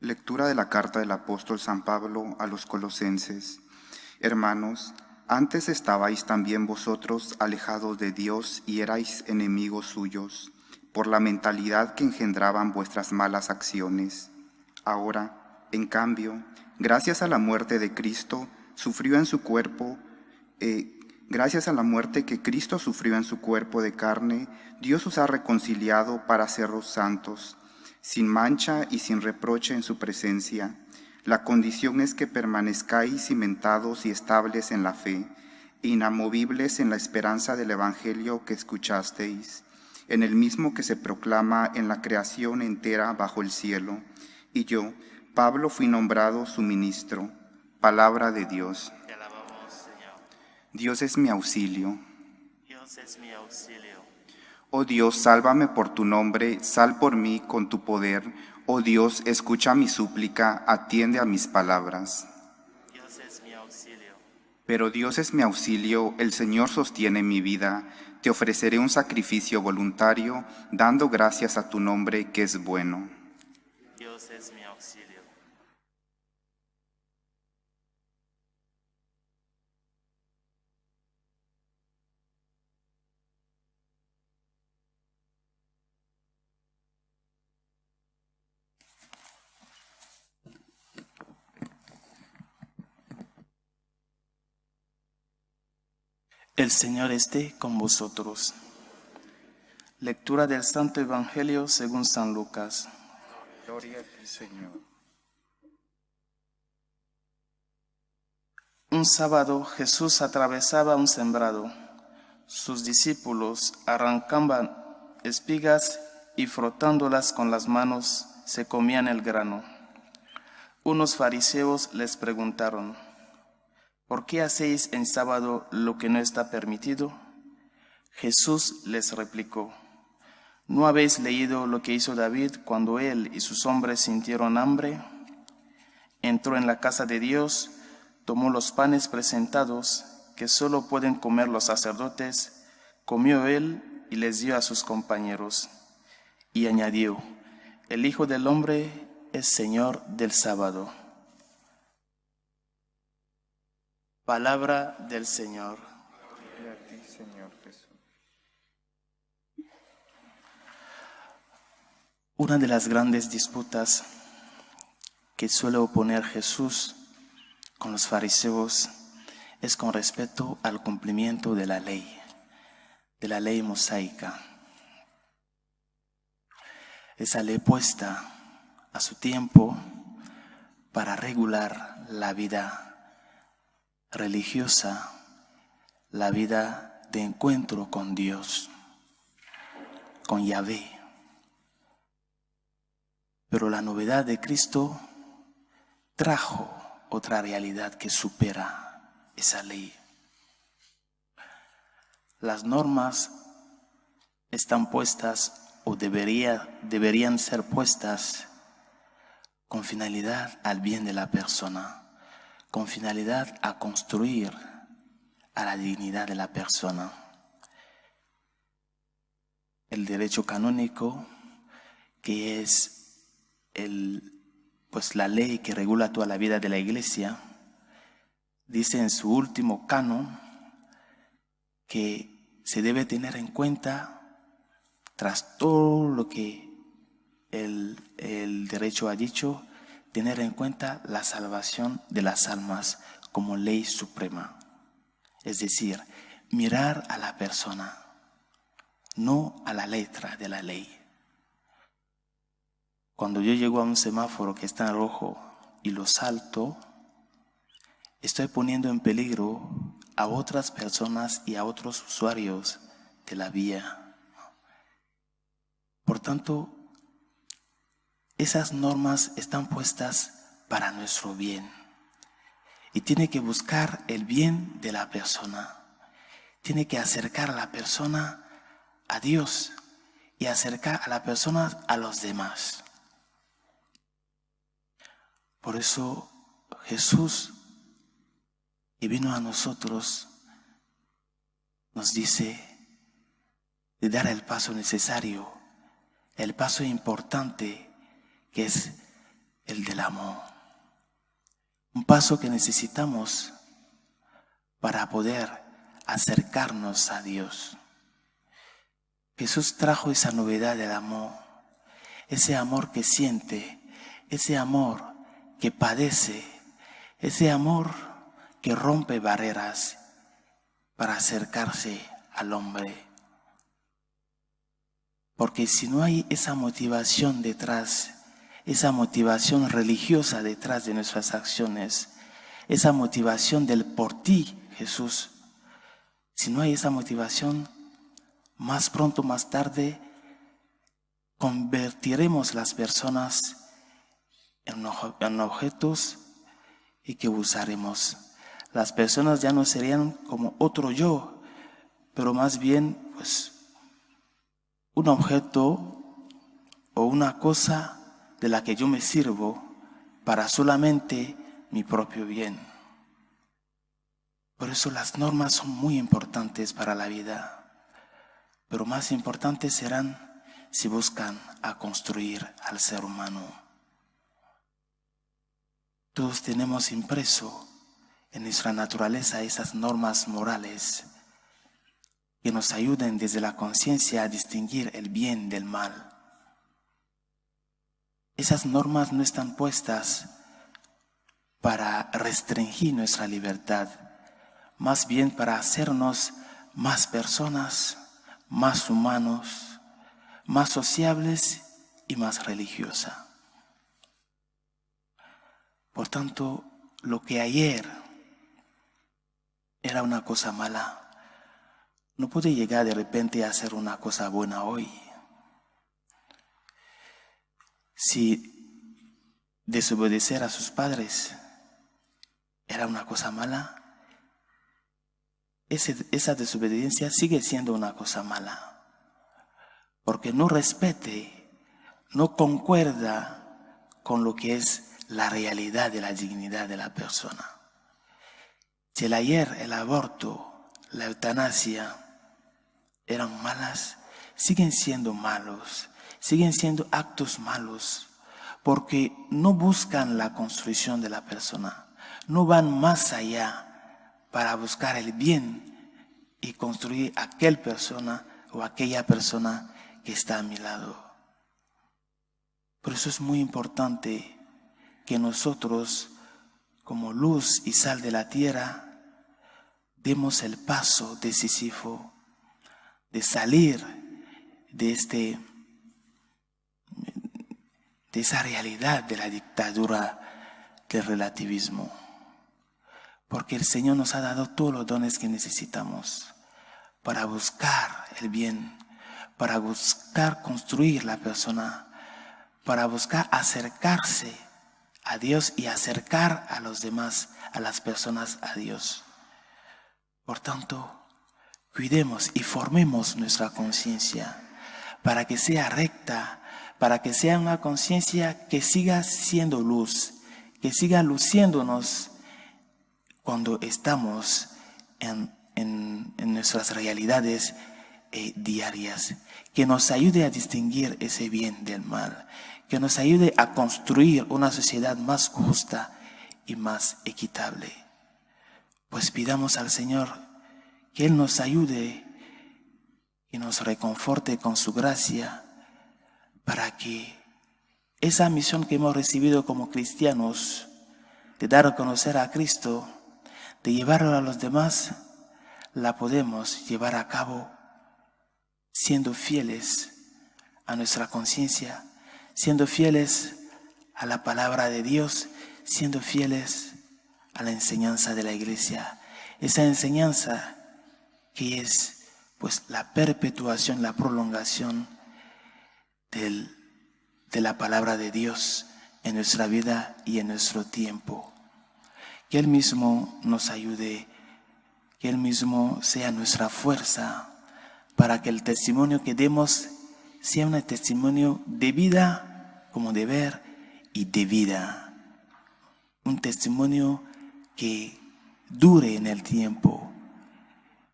Lectura de la carta del apóstol San Pablo a los Colosenses. Hermanos, antes estabais también vosotros alejados de Dios y erais enemigos suyos, por la mentalidad que engendraban vuestras malas acciones. Ahora, en cambio, gracias a la muerte de Cristo, sufrió en su cuerpo, gracias a la muerte que Cristo sufrió en su cuerpo de carne, Dios os ha reconciliado para seros santos, sin mancha y sin reproche en su presencia. La condición es que permanezcáis cimentados y estables en la fe, inamovibles en la esperanza del Evangelio que escuchasteis, en el mismo que se proclama en la creación entera bajo el cielo. Y yo, Pablo, fui nombrado su ministro. Palabra de Dios. Te alabamos, Señor. Dios es mi auxilio. Dios es mi auxilio. Oh Dios, sálvame por tu nombre, sal por mí con tu poder. Oh Dios, escucha mi súplica, atiende a mis palabras. Dios es mi auxilio. Pero Dios es mi auxilio, el Señor sostiene mi vida. Te ofreceré un sacrificio voluntario, dando gracias a tu nombre que es bueno. Dios es mi auxilio. El Señor esté con vosotros. Lectura del Santo Evangelio según San Lucas. Gloria a ti, Señor. Un sábado Jesús atravesaba un sembrado. Sus discípulos arrancaban espigas y frotándolas con las manos se comían el grano. Unos fariseos les preguntaron: ¿por qué hacéis en sábado lo que no está permitido? Jesús les replicó: ¿no habéis leído lo que hizo David cuando él y sus hombres sintieron hambre? Entró en la casa de Dios, tomó los panes presentados, que solo pueden comer los sacerdotes, comió él y les dio a sus compañeros. Y añadió: el Hijo del Hombre es Señor del sábado. Palabra del Señor. Gloria a ti, Señor Jesús. Una de las grandes disputas que suele oponer Jesús con los fariseos es con respecto al cumplimiento de la ley mosaica. Esa ley puesta a su tiempo para regular la vida religiosa, la vida de encuentro con Dios, con Yahvé. Pero la novedad de Cristo trajo otra realidad que supera esa ley. Las normas están puestas o deberían ser puestas con finalidad al bien de la persona, con finalidad a construir a la dignidad de la persona. El derecho canónico, que es la ley que regula toda la vida de la Iglesia, dice en su último canon que se debe tener en cuenta, tras todo lo que el derecho ha dicho, tener en cuenta la salvación de las almas como ley suprema. Es decir, mirar a la persona, no a la letra de la ley. Cuando yo llego a un semáforo que está en rojo y lo salto, estoy poniendo en peligro a otras personas y a otros usuarios de la vía. Por tanto, esas normas están puestas para nuestro bien y tiene que buscar el bien de la persona. Tiene que acercar a la persona a Dios y acercar a la persona a los demás. Por eso Jesús, que vino a nosotros, nos dice de dar el paso necesario, el paso importante, que es el del amor. Un paso que necesitamos para poder acercarnos a Dios. Jesús trajo esa novedad del amor, ese amor que siente, ese amor que padece, ese amor que rompe barreras para acercarse al hombre. Porque si no hay esa motivación detrás, esa motivación religiosa detrás de nuestras acciones, esa motivación del por ti, Jesús, si no hay esa motivación, más pronto, más tarde, convertiremos las personas en objetos y que usaremos. Las personas ya no serían como otro yo, pero más bien, pues, un objeto o una cosa de la que yo me sirvo para solamente mi propio bien. Por eso las normas son muy importantes para la vida. Pero más importantes serán si buscan a construir al ser humano. Todos tenemos impreso en nuestra naturaleza esas normas morales que nos ayuden desde la conciencia a distinguir el bien del mal. Esas normas no están puestas para restringir nuestra libertad, más bien para hacernos más personas, más humanos, más sociables y más religiosa. Por tanto, lo que ayer era una cosa mala, no puede llegar de repente a ser una cosa buena hoy. Si desobedecer a sus padres era una cosa mala, esa desobediencia sigue siendo una cosa mala, porque no respete, no concuerda con lo que es la realidad de la dignidad de la persona. Si el ayer, el aborto, la eutanasia eran malas, siguen siendo malos, siguen siendo actos malos, porque no buscan la construcción de la persona, no van más allá para buscar el bien y construir aquella persona o aquella persona que está a mi lado. Por eso es muy importante que nosotros, como luz y sal de la tierra, demos el paso decisivo de salir de esa realidad de la dictadura del relativismo. Porque el Señor nos ha dado todos los dones que necesitamos para buscar el bien, para buscar construir la persona, para buscar acercarse a Dios y acercar a los demás, a las personas a Dios. Por tanto, cuidemos y formemos nuestra conciencia para que sea recta, para que sea una conciencia que siga siendo luz, que siga luciéndonos cuando estamos en nuestras realidades diarias, que nos ayude a distinguir ese bien del mal, que nos ayude a construir una sociedad más justa y más equitable. Pues pidamos al Señor que Él nos ayude y nos reconforte con su gracia para que esa misión que hemos recibido como cristianos de dar a conocer a Cristo, de llevarlo a los demás, la podemos llevar a cabo siendo fieles a nuestra conciencia, siendo fieles a la palabra de Dios, siendo fieles a la enseñanza de la Iglesia. Esa enseñanza que es pues la perpetuación, la prolongación de la palabra de Dios en nuestra vida y en nuestro tiempo. Que Él mismo nos ayude, que Él mismo sea nuestra fuerza para que el testimonio que demos sea un testimonio de vida como de ver y de vida. Un testimonio que dure en el tiempo.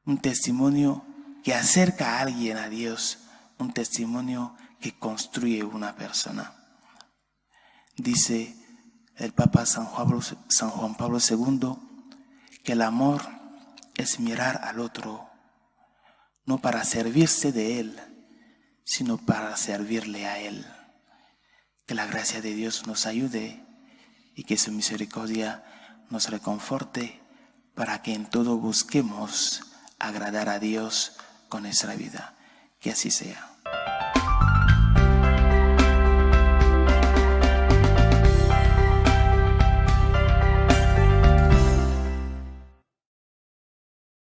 Un testimonio que acerca a alguien a Dios. Un testimonio que construye una persona. Dice del Papa San Juan Pablo II, que el amor es mirar al otro, no para servirse de él, sino para servirle a él. Que la gracia de Dios nos ayude y que su misericordia nos reconforte para que en todo busquemos agradar a Dios con nuestra vida. Que así sea.